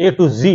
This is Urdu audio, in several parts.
A to Z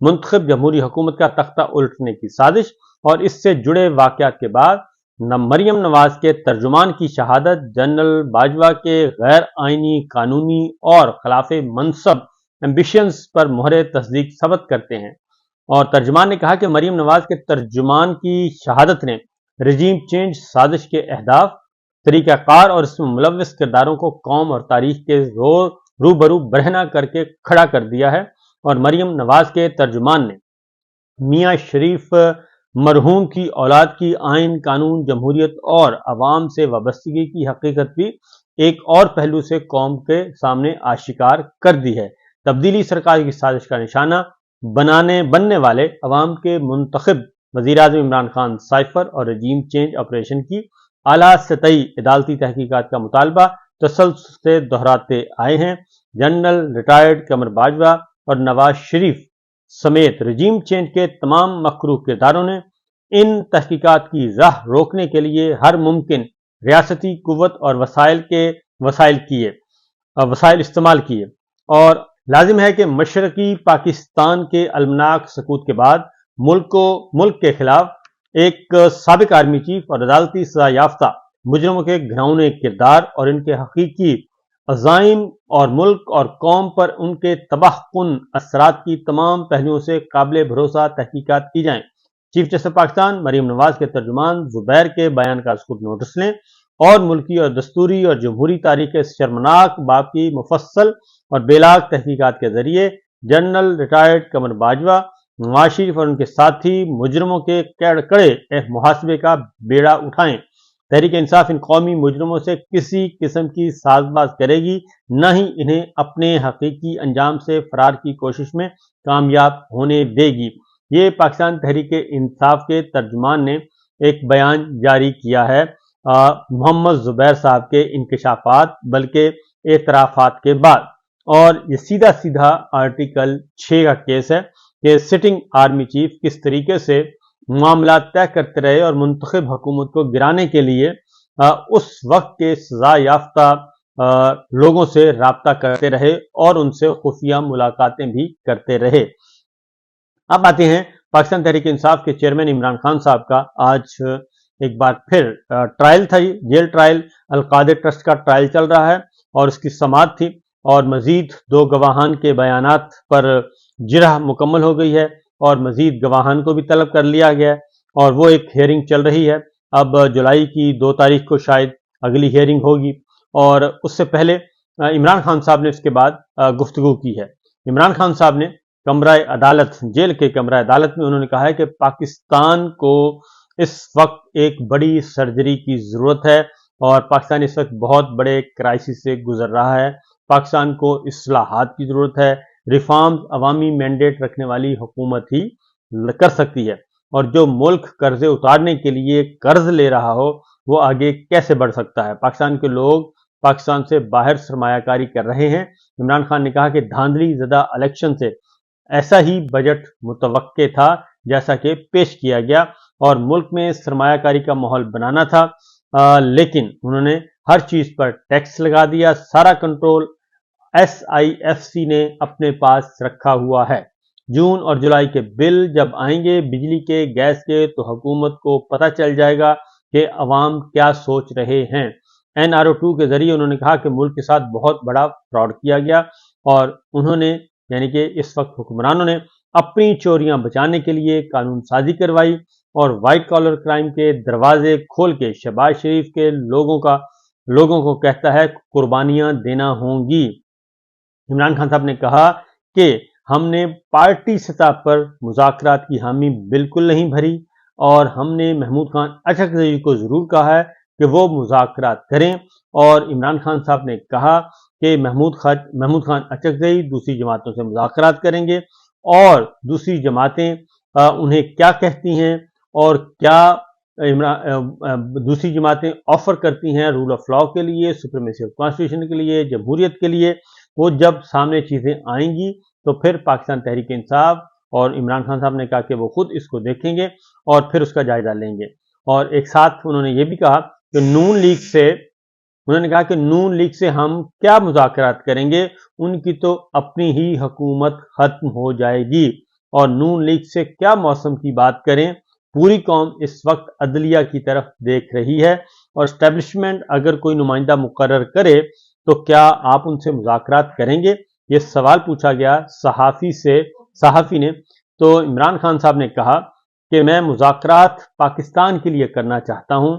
منتخب جمہوری حکومت کا تختہ الٹنے کی سازش اور اس سے جڑے واقعات کے بعد مریم نواز کے ترجمان کی شہادت جنرل باجوہ کے غیر آئینی قانونی اور خلاف منصب ایمبیشنز پر مہر تصدیق ثبت کرتے ہیں۔ اور ترجمان نے کہا کہ مریم نواز کے ترجمان کی شہادت نے رجیم چینج سازش کے اہداف، طریقہ کار اور اس میں ملوث کرداروں کو قوم اور تاریخ کے روبرو برہنہ کر کے کھڑا کر دیا ہے۔ اور مریم نواز کے ترجمان نے میاں شریف مرحوم کی اولاد کی آئین، قانون، جمہوریت اور عوام سے وابستگی کی حقیقت بھی ایک اور پہلو سے قوم کے سامنے آشکار کر دی ہے۔ تبدیلی سرکار کی سازش کا نشانہ بننے والے عوام کے منتخب وزیراعظم عمران خان سائفر اور رجیم چینج آپریشن کی اعلیٰ سطحی عدالتی تحقیقات کا مطالبہ تسلسل سے دہراتے آئے ہیں۔ جنرل ریٹائرڈ قمر باجوہ اور نواز شریف سمیت رجیم چینج کے تمام مکروہ کرداروں نے ان تحقیقات کی راہ روکنے کے لیے ہر ممکن ریاستی قوت اور وسائل استعمال کیے، اور لازم ہے کہ مشرقی پاکستان کے المناک سقوط کے بعد ملک کے خلاف ایک سابق آرمی چیف اور عدالتی سزا یافتہ مجرموں کے گھناؤنے کردار اور ان کے حقیقی عزائم اور ملک اور قوم پر ان کے تباہ کن اثرات کی تمام پہلوؤں سے قابل بھروسہ تحقیقات کی جائیں۔ چیف جسٹس پاکستان مریم نواز کے ترجمان زبیر کے بیان کا خود نوٹس لیں اور ملکی اور دستوری اور جمہوری تاریخ کے شرمناک باب کی مفصل اور بے لاگ تحقیقات کے ذریعے جنرل ریٹائرڈ قمر باجوہ، نواز شریف اور ان کے ساتھی مجرموں کے کڑے محاسبے کا بیڑا اٹھائیں۔ تحریک انصاف ان قومی مجرموں سے کسی قسم کی ساز باز کرے گی، نہ ہی انہیں اپنے حقیقی انجام سے فرار کی کوشش میں کامیاب ہونے دے گی۔ یہ پاکستان تحریک انصاف کے ترجمان نے ایک بیان جاری کیا ہے محمد زبیر صاحب کے انکشافات بلکہ اعترافات کے بعد، اور یہ سیدھا آرٹیکل 6 کا کیس ہے کہ سٹنگ آرمی چیف کس طریقے سے معاملات طے کرتے رہے اور منتخب حکومت کو گرانے کے لیے اس وقت کے سزا یافتہ لوگوں سے رابطہ کرتے رہے اور ان سے خفیہ ملاقاتیں بھی کرتے رہے۔ اب آتے ہیں پاکستان تحریک انصاف کے چیئرمین عمران خان صاحب کا آج ایک بار پھر ٹرائل تھا، جیل ٹرائل، القادر ٹرسٹ کا ٹرائل چل رہا ہے اور اس کی سماعت تھی، اور مزید 2 گواہان کے بیانات پر جرح مکمل ہو گئی ہے اور مزید گواہان کو بھی طلب کر لیا گیا ہے، اور وہ ایک ہیئرنگ چل رہی ہے۔ اب جولائی کی 2 تاریخ کو شاید اگلی ہیئرنگ ہوگی، اور اس سے پہلے عمران خان صاحب نے اس کے بعد گفتگو کی ہے۔ عمران خان صاحب نے کمرہ عدالت، جیل کے کمرہ عدالت میں انہوں نے کہا ہے کہ پاکستان کو اس وقت ایک بڑی سرجری کی ضرورت ہے، اور پاکستان اس وقت بہت بڑے کرائسس سے گزر رہا ہے۔ پاکستان کو اصلاحات کی ضرورت ہے، ریفارمز عوامی مینڈیٹ رکھنے والی حکومت ہی کر سکتی ہے، اور جو ملک قرضے اتارنے کے لیے قرض لے رہا ہو وہ آگے کیسے بڑھ سکتا ہے؟ پاکستان کے لوگ پاکستان سے باہر سرمایہ کاری کر رہے ہیں۔ عمران خان نے کہا کہ دھاندلی زدہ الیکشن سے ایسا ہی بجٹ متوقع تھا جیسا کہ پیش کیا گیا، اور ملک میں سرمایہ کاری کا ماحول بنانا تھا، لیکن انہوں نے ہر چیز پر ٹیکس لگا دیا، سارا کنٹرول SIFC نے اپنے پاس رکھا ہوا ہے۔ جون اور جولائی کے بل جب آئیں گے بجلی کے، گیس کے، تو حکومت کو پتہ چل جائے گا کہ عوام کیا سوچ رہے ہیں۔ NRO2 کے ذریعے انہوں نے کہا کہ ملک کے ساتھ بہت بڑا فراڈ کیا گیا، اور انہوں نے یعنی کہ اس وقت حکمرانوں نے اپنی چوریاں بچانے کے لیے قانون سازی کروائی اور وائٹ کالر کرائم کے دروازے کھول کے شہباز شریف کے لوگوں کو کہتا ہے قربانیاں دینا ہوں گی۔ عمران خان صاحب نے کہا کہ ہم نے پارٹی سطح پر مذاکرات کی حامی بالکل نہیں بھری، اور ہم نے محمود خان اچکزئی کو ضرور کہا ہے کہ وہ مذاکرات کریں، اور عمران خان صاحب نے کہا کہ محمود خان اچکزئی دوسری جماعتوں سے مذاکرات کریں گے، اور دوسری جماعتیں انہیں کیا کہتی ہیں اور کیا دوسری جماعتیں آفر کرتی ہیں رول آف لاء کے لیے، سپریمیسی آف کانسٹیٹیوشن کے لیے، جمہوریت کے لیے، وہ جب سامنے چیزیں آئیں گی تو پھر پاکستان تحریک انصاف اور عمران خان صاحب نے کہا کہ وہ خود اس کو دیکھیں گے اور پھر اس کا جائزہ لیں گے۔ اور ایک ساتھ انہوں نے یہ بھی کہا کہ نون لیگ سے ہم کیا مذاکرات کریں گے، ان کی تو اپنی ہی حکومت ختم ہو جائے گی، اور نون لیگ سے کیا موسم کی بات کریں، پوری قوم اس وقت عدلیہ کی طرف دیکھ رہی ہے اور اسٹیبلشمنٹ اگر کوئی نمائندہ مقرر کرے تو کیا آپ ان سے مذاکرات کریں گے؟ یہ سوال پوچھا گیا صحافی نے، تو عمران خان صاحب نے کہا کہ میں مذاکرات پاکستان کے لیے کرنا چاہتا ہوں،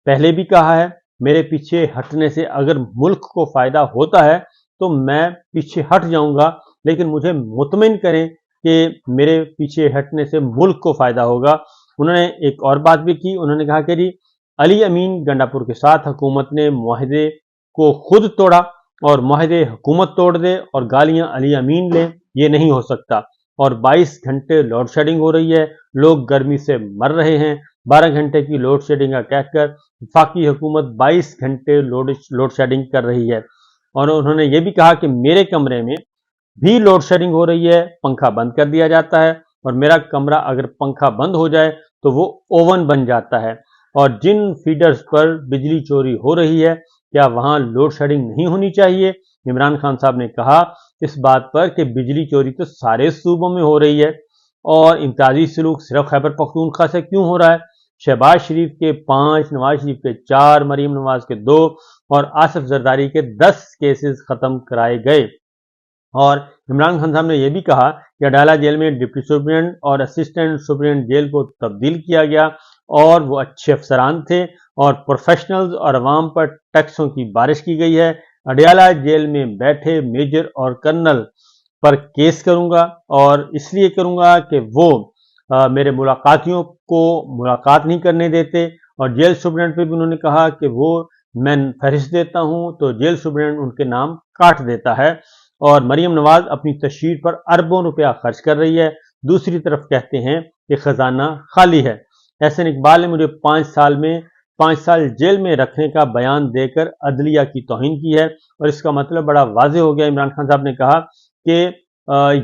پہلے بھی کہا ہے میرے پیچھے ہٹنے سے اگر ملک کو فائدہ ہوتا ہے تو میں پیچھے ہٹ جاؤں گا، لیکن مجھے مطمئن کریں کہ میرے پیچھے ہٹنے سے ملک کو فائدہ ہوگا۔ انہوں نے ایک اور بات بھی کی، انہوں نے کہا کہ جی علی امین گنڈا پور کے ساتھ حکومت نے معاہدے کو خود توڑا اور معاہدے حکومت توڑ دے اور گالیاں علی امین لیں، یہ نہیں ہو سکتا، اور 22 گھنٹے لوڈ شیڈنگ ہو رہی ہے، لوگ گرمی سے مر رہے ہیں، 12 گھنٹے کی لوڈ شیڈنگ کا کہہ کر وفاقی حکومت 22 گھنٹے لوڈ شیڈنگ کر رہی ہے۔ اور انہوں نے یہ بھی کہا کہ میرے کمرے میں بھی لوڈ شیڈنگ ہو رہی ہے، پنکھا بند کر دیا جاتا ہے اور میرا کمرہ اگر پنکھا بند ہو جائے تو وہ اوون بن جاتا ہے، اور جن فیڈرز پر بجلی چوری ہو رہی ہے کیا وہاں لوڈ شیڈنگ نہیں ہونی چاہیے؟ عمران خان صاحب نے کہا اس بات پر کہ بجلی چوری تو سارے صوبوں میں ہو رہی ہے اور امتیازی سلوک صرف خیبر پختونخوا سے کیوں ہو رہا ہے؟ شہباز شریف کے 5، نواز شریف کے 4، مریم نواز کے 2 اور آصف زرداری کے 10 کیسز ختم کرائے گئے۔ اور عمران خان صاحب نے یہ بھی کہا کہ اڈالہ جیل میں ڈپٹی سپرنٹینڈنٹ اور اسسٹنٹ سپرنٹینڈنٹ جیل کو تبدیل کیا گیا اور وہ اچھے افسران تھے اور پروفیشنلز اور عوام پر ٹیکسوں کی بارش کی گئی ہے۔ اڈیالہ جیل میں بیٹھے میجر اور کرنل پر کیس کروں گا اور اس لیے کروں گا کہ وہ میرے ملاقاتیوں کو ملاقات نہیں کرنے دیتے، اور جیل سپرنٹینڈنٹ پہ بھی انہوں نے کہا کہ وہ میں فہرست دیتا ہوں تو جیل سپرنٹینڈنٹ ان کے نام کاٹ دیتا ہے، اور مریم نواز اپنی تشہیر پر اربوں روپیہ خرچ کر رہی ہے، دوسری طرف کہتے ہیں کہ خزانہ خالی ہے۔ احسن اقبال نے مجھے 5 سال جیل میں رکھنے کا بیان دے کر عدلیہ کی توہین کی ہے، اور اس کا مطلب بڑا واضح ہو گیا۔ عمران خان صاحب نے کہا کہ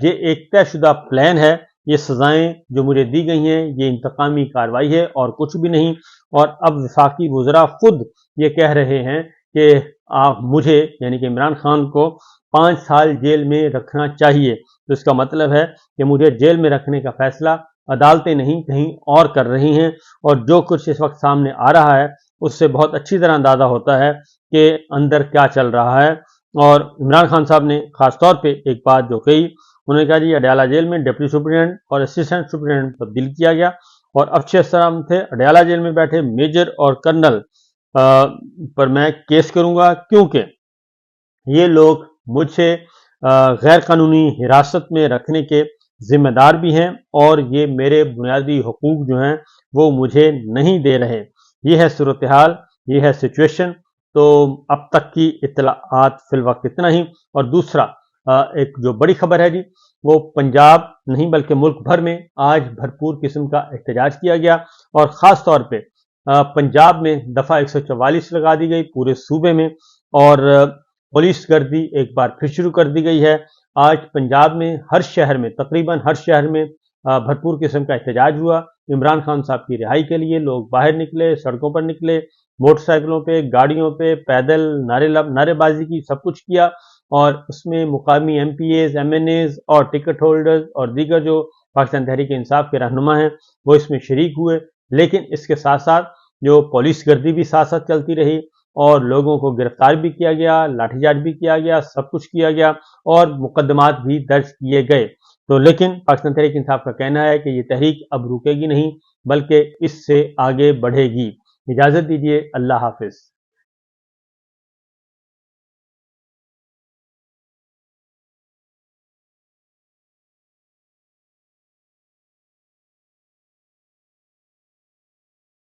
یہ ایک طے شدہ پلان ہے، یہ سزائیں جو مجھے دی گئی ہیں یہ انتقامی کارروائی ہے اور کچھ بھی نہیں، اور اب وفاقی وزراء خود یہ کہہ رہے ہیں کہ آپ مجھے یعنی کہ عمران خان کو 5 سال جیل میں رکھنا چاہیے، تو اس کا مطلب ہے کہ مجھے جیل میں رکھنے کا فیصلہ عدالتیں نہیں کہیں اور کر رہی ہیں، اور جو کچھ اس وقت سامنے آ رہا ہے اس سے بہت اچھی طرح اندازہ ہوتا ہے کہ اندر کیا چل رہا ہے۔ اور عمران خان صاحب نے خاص طور پہ ایک بات جو کہی، انہوں نے کہا جی اڈیالہ جیل میں ڈپٹی سپرنٹینڈنٹ اور اسسٹنٹ سپرنٹینڈنٹ تبدیل کیا گیا اور اچھے افسران تھے، اڈیالہ جیل میں بیٹھے میجر اور کرنل پر میں کیس کروں گا کیونکہ یہ لوگ مجھ سے غیر قانونی حراست میں رکھنے کے ذمہ دار بھی ہیں اور یہ میرے بنیادی حقوق جو ہیں وہ مجھے نہیں دے رہے۔ یہ ہے صورتحال، یہ ہے سچویشن۔ تو اب تک کی اطلاعات فی الوقت اتنا ہی۔ اور دوسرا ایک جو بڑی خبر ہے جی، وہ پنجاب نہیں بلکہ ملک بھر میں آج بھرپور قسم کا احتجاج کیا گیا، اور خاص طور پہ پنجاب میں دفعہ 144 لگا دی گئی پورے صوبے میں، اور پولیس گردی ایک بار پھر شروع کر دی گئی ہے۔ آج پنجاب میں ہر شہر میں تقریباً ہر شہر میں بھرپور قسم کا احتجاج ہوا عمران خان صاحب کی رہائی کے لیے۔ لوگ باہر نکلے، سڑکوں پر نکلے، موٹر سائیکلوں پہ، گاڑیوں پہ، پیدل، نعرے بازی کی، سب کچھ کیا، اور اس میں مقامی MPAs, MNAs اور ٹکٹ ہولڈرز اور دیگر جو پاکستان تحریک انصاف کے رہنما ہیں وہ اس میں شریک ہوئے، لیکن اس کے ساتھ ساتھ جو پولیس گردی بھی ساتھ ساتھ چلتی رہی اور لوگوں کو گرفتار بھی کیا گیا، لاٹھی چارج بھی کیا گیا، سب کچھ کیا گیا اور مقدمات بھی درج کیے گئے۔ تو لیکن پاکستان تحریک انصاف کا کہنا ہے کہ یہ تحریک اب رکے گی نہیں بلکہ اس سے آگے بڑھے گی۔ اجازت دیجیے، اللہ حافظ۔